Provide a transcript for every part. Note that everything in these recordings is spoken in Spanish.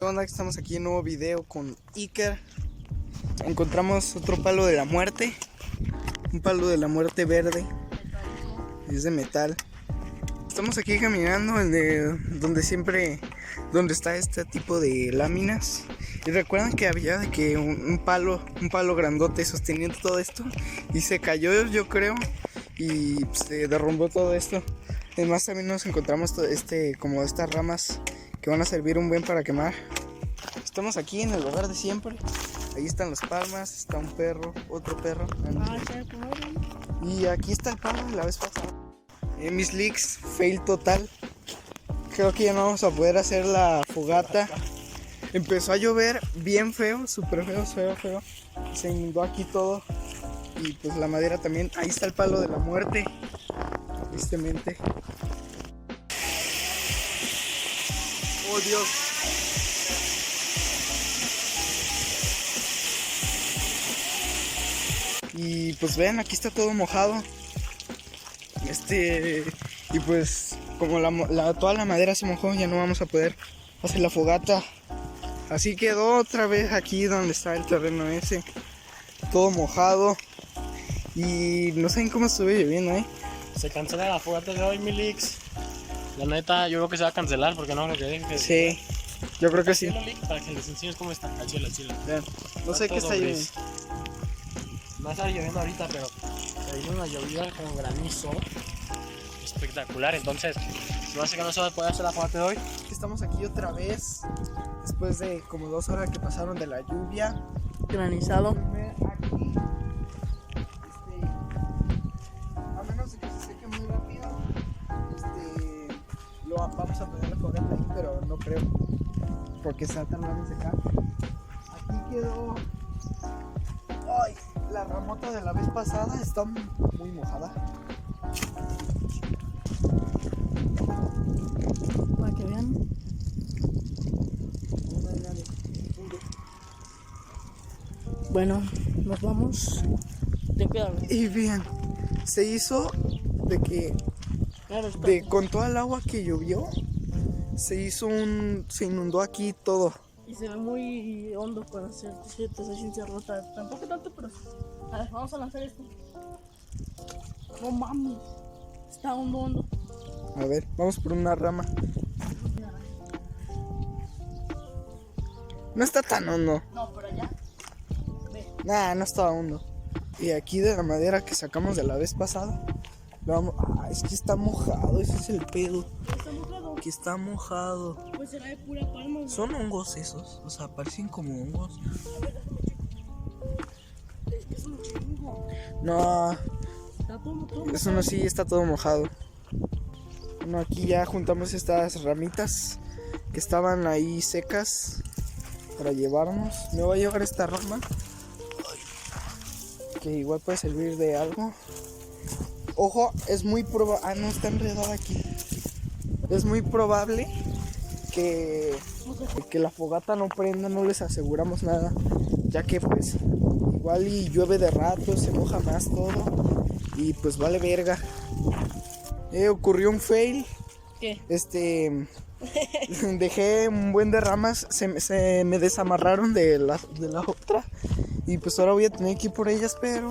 ¿Qué onda? Estamos aquí en un nuevo video con Iker. Encontramos otro palo de la muerte. Un palo de la muerte verde. Es de metal. Estamos aquí caminando donde está este tipo de láminas. Y recuerdan que había de que un palo grandote sosteniendo todo esto. Y se cayó, yo creo. Y se derrumbó todo esto. Además también nos encontramos como estas ramas que van a servir un buen para quemar. Estamos aquí en el lugar de siempre. Ahí están las palmas, está un perro, otro perro. Y aquí está el palo de la vez pasada. Mis leaks, fail total. Creo que ya no vamos a poder hacer la fogata. Empezó a llover bien feo, súper feo. Se inundó aquí todo. Y pues la madera también. Ahí está el palo de la muerte. Tristemente. Oh Dios. Y pues ven, aquí está todo mojado. Y pues como toda la madera se mojó, ya no vamos a poder hacer la fogata. Así quedó otra vez aquí donde está el terreno ese. Todo mojado. Y no saben cómo estuve lloviendo, Se cancela la fogata de hoy, Milix. La neta, yo creo que se va a cancelar porque no lo que deje. Sí, yo creo que sí. Para que les enseñes cómo está. Al cielo. Vean, no sé qué está lloviendo. Va a estar lloviendo ahorita, pero se viene una llovida con granizo espectacular. Entonces, no sé que no se va a poder hacer la fogata de hoy. Estamos aquí otra vez después de como 2 horas que pasaron de la lluvia. Granizado. Aquí, a menos de que se seque muy rápido, vamos a poner la fogata ahí, pero no creo, porque está tardando en secar. Aquí quedó. Ay, la ramota de la vez pasada está muy mojada. Para que vean. Bueno, nos vamos. Ten cuidado. Y bien, se hizo de que con toda el agua que llovió, se inundó aquí todo. Y se ve muy hondo para hacer ciencia rota. Tampoco tanto, pero. A ver, vamos a lanzar esto. No mames. Está hondo. A ver, vamos por una rama. No está tan hondo. No, por allá. Ve. Nah, no estaba hondo. Y aquí de la madera que sacamos de la vez pasada, es que está mojado, ese es el pedo. ¿Está mojado? Que está mojado. Pues será de pura palma. Son hongos esos, o sea, parecen como hongos. A ver, déjame checar. Es que es un chingo. No, Está todo eso no, sí está todo mojado. Bueno, aquí ya juntamos estas ramitas que estaban ahí secas para llevarnos. Me voy a llevar esta rama que igual puede servir de algo. Ojo, es muy probable. Ah, no, está enredada aquí. Es muy probable que la fogata no prenda, no les aseguramos nada, ya que pues igual y llueve de rato, se moja más todo y pues vale verga. Ocurrió un fail. ¿Qué? Dejé un buen de ramas, se me desamarraron de la otra y pues ahora voy a tener que ir por ellas, pero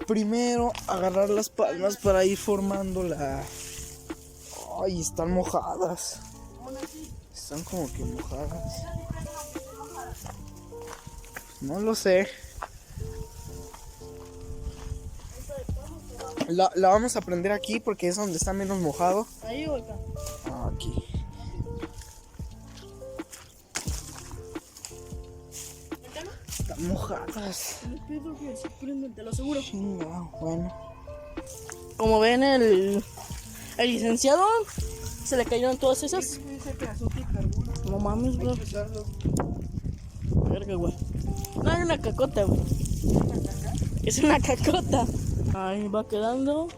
primero agarrar las palmas para ir formando la... Ay, están mojadas. Están como que mojadas. No lo sé. La vamos a prender aquí porque es donde está menos mojado. Ahí o acá. Aquí. ¿Acá no? Están mojadas. Les pido que se prenden, te lo aseguro. Chingado, bueno. Como ven, el licenciado se le cayeron todas esas. No mames, bro. Verga, güey. No, hay una cacota, güey. Es una cacota. Ahí va quedando.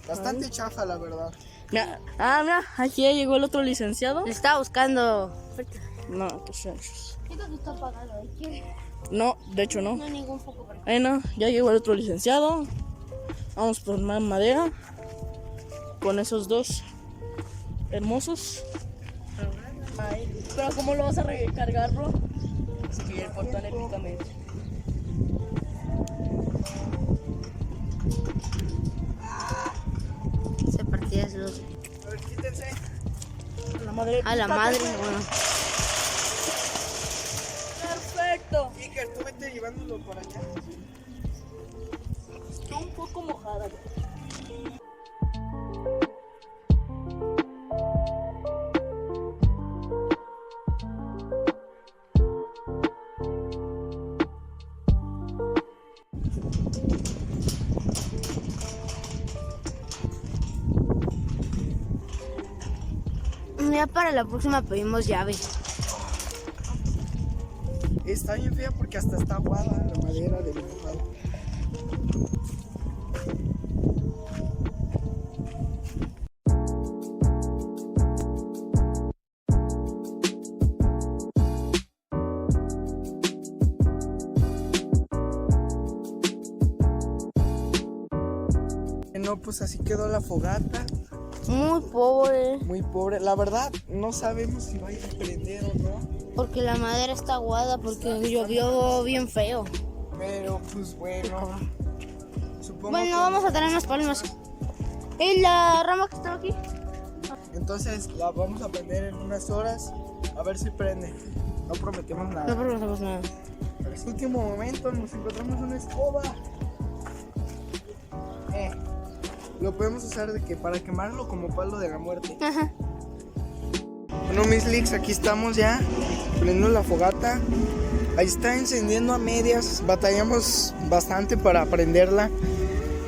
Bastante chafa, la verdad. Mira, mira, aquí ya llegó el otro licenciado. Le estaba buscando. No, pues anchos. Siento que está apagado. No, de hecho no. No hay ningún foco por aquí. Bueno, ya llegó el otro licenciado. Vamos por más madera. Con esos dos hermosos. Ay, pero ¿cómo lo vas a recargar, bro? Escribir el portón épicamente. Se partía de los... A ver, quítense. A la madre, bueno. Perfecto. Iker, tú vete llevándolo por allá. Está un poco mojada. Ya para la próxima pedimos llave. Está bien fea porque hasta está aguada la madera del mojado. No, pues así quedó la fogata. Muy pobre. Muy pobre. La verdad, no sabemos si vaya a prender o no. Porque la madera está aguada, porque llovió bien feo. Pero pues bueno. Supongo Bueno, que... vamos a traer unas palmas. ¿Y la rama que estaba aquí? Entonces la vamos a prender en unas horas. A ver si prende. No prometemos nada. No preguntamos nada. En este último momento nos encontramos una escoba. Lo podemos usar de que para quemarlo como palo de la muerte. Ajá. Bueno, mis leaks, aquí estamos ya prendiendo la fogata. Ahí está encendiendo a medias. Batallamos bastante para prenderla,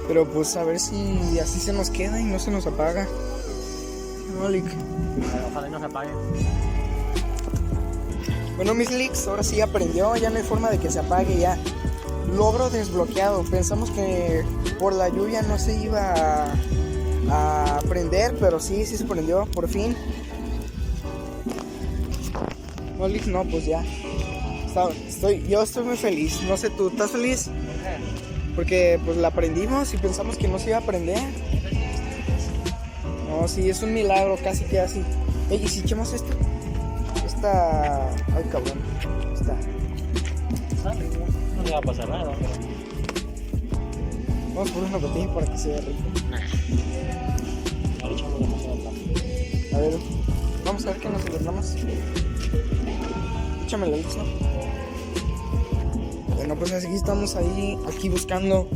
pero pues a ver si así se nos queda y no se nos apaga. No, leak. Ojalá y no se apague. Bueno, mis leaks, ahora sí ya prendió. Ya no hay forma de que se apague ya. Logro desbloqueado. Pensamos que por la lluvia no se iba a prender, pero sí se prendió por fin. No, Lick, no, pues ya. Yo estoy muy feliz. No sé tú, ¿estás feliz? Porque pues la prendimos y pensamos que no se iba a prender. No, sí, es un milagro, casi que así. Ey, ¿y si echamos esto? Esta... Ay, cabrón. No le va a pasar nada, pero... Vamos por una botella para que se vea rico. Ya le echamos demasiado plástico. A ver, vamos a ver qué nos encontramos. Échame la luz, ¿no? Bueno, pues así estamos aquí buscando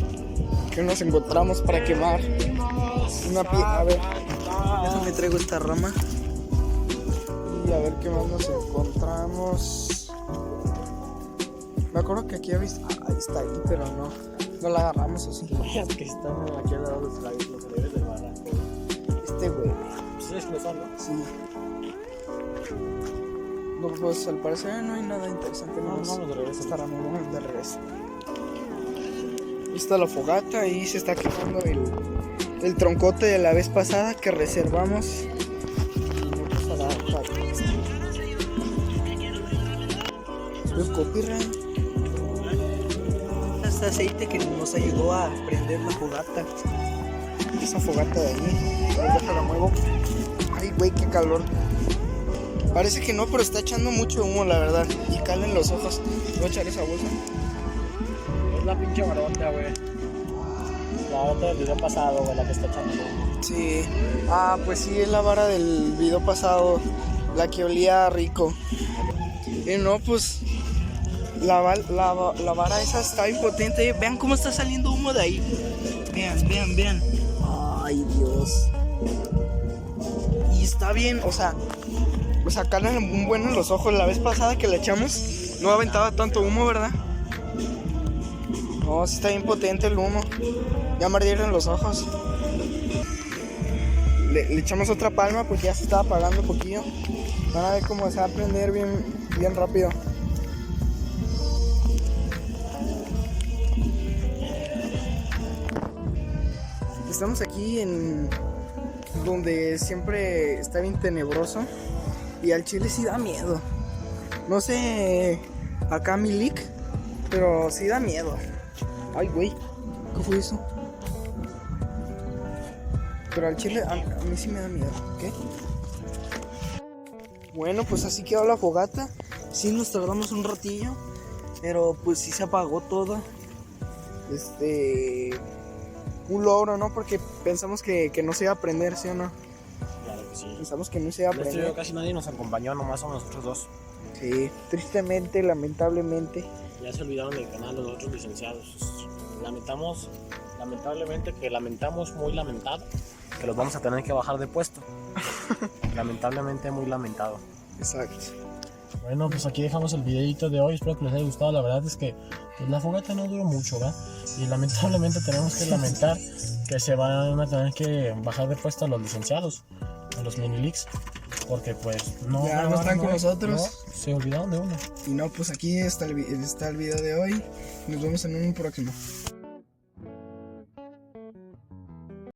qué nos encontramos para quemar. Una piedra, a ver, déjame traigo esta rama. Y a ver qué más nos encontramos. Me acuerdo que aquí había visto... ahí está ahí, pero no la agarramos así. Es que están aquí al lado de los labios del barranco. Este güey. Pues es que son, ¿no? Sí. No, pues al parecer no hay nada interesante. Vamos de regreso. Esta rama, vamos de regreso. Ahí está la fogata y se está quemando el troncote de la vez pasada que reservamos. Y no pasa nada. El copyright. Este aceite que nos ayudó a prender la fogata. Esa fogata de allí. Déjala muevo. Ay, güey, qué calor. Parece que no, pero está echando mucho humo, la verdad. Y calen los ojos. Voy a echar esa bolsa. Es la pinche barota, güey. La barota del video pasado, güey, la que está echando humo. Sí. Ah, pues sí, es la vara del video pasado. La que olía rico. Y no, pues... La vara esa está impotente. Vean cómo está saliendo humo de ahí. Vean. Ay, Dios. Y está bien, o sea, calan un buen en los ojos. La vez pasada que la echamos no aventaba tanto humo, ¿verdad? No, sí está bien potente el humo. Ya me ardieron los ojos. Le echamos otra palma porque ya se estaba apagando un poquillo. Van a ver cómo se va a prender bien rápido. Estamos aquí en donde siempre está bien tenebroso y al chile sí da miedo. No sé acá mi leak, pero sí da miedo. Ay, güey, ¿qué fue eso? Pero al chile a mí sí me da miedo, ¿qué? Bueno, pues así quedó la fogata. Sí nos tardamos un ratillo, pero pues sí se apagó toda. Un logro, ¿no? Porque pensamos que no se iba a prender, ¿sí o no? Claro que sí. Pensamos que no se iba a En este prender. video casi nadie nos acompañó, nomás somos nosotros dos. Sí, tristemente, lamentablemente. Ya se olvidaron del canal los otros licenciados. Lamentamos muy lamentado que los vamos a tener que bajar de puesto. Lamentablemente muy lamentado. Exacto. Bueno, pues aquí dejamos el videito de hoy, espero que les haya gustado. La verdad es que pues, la fogata no duró mucho, ¿verdad? Y lamentablemente tenemos que lamentar que se van a tener que bajar de puesto a los licenciados, a los mini leaks, porque pues no Ya no están con nosotros. no, se olvidaron de uno. Y no, pues aquí está el video de hoy. Nos vemos en un próximo.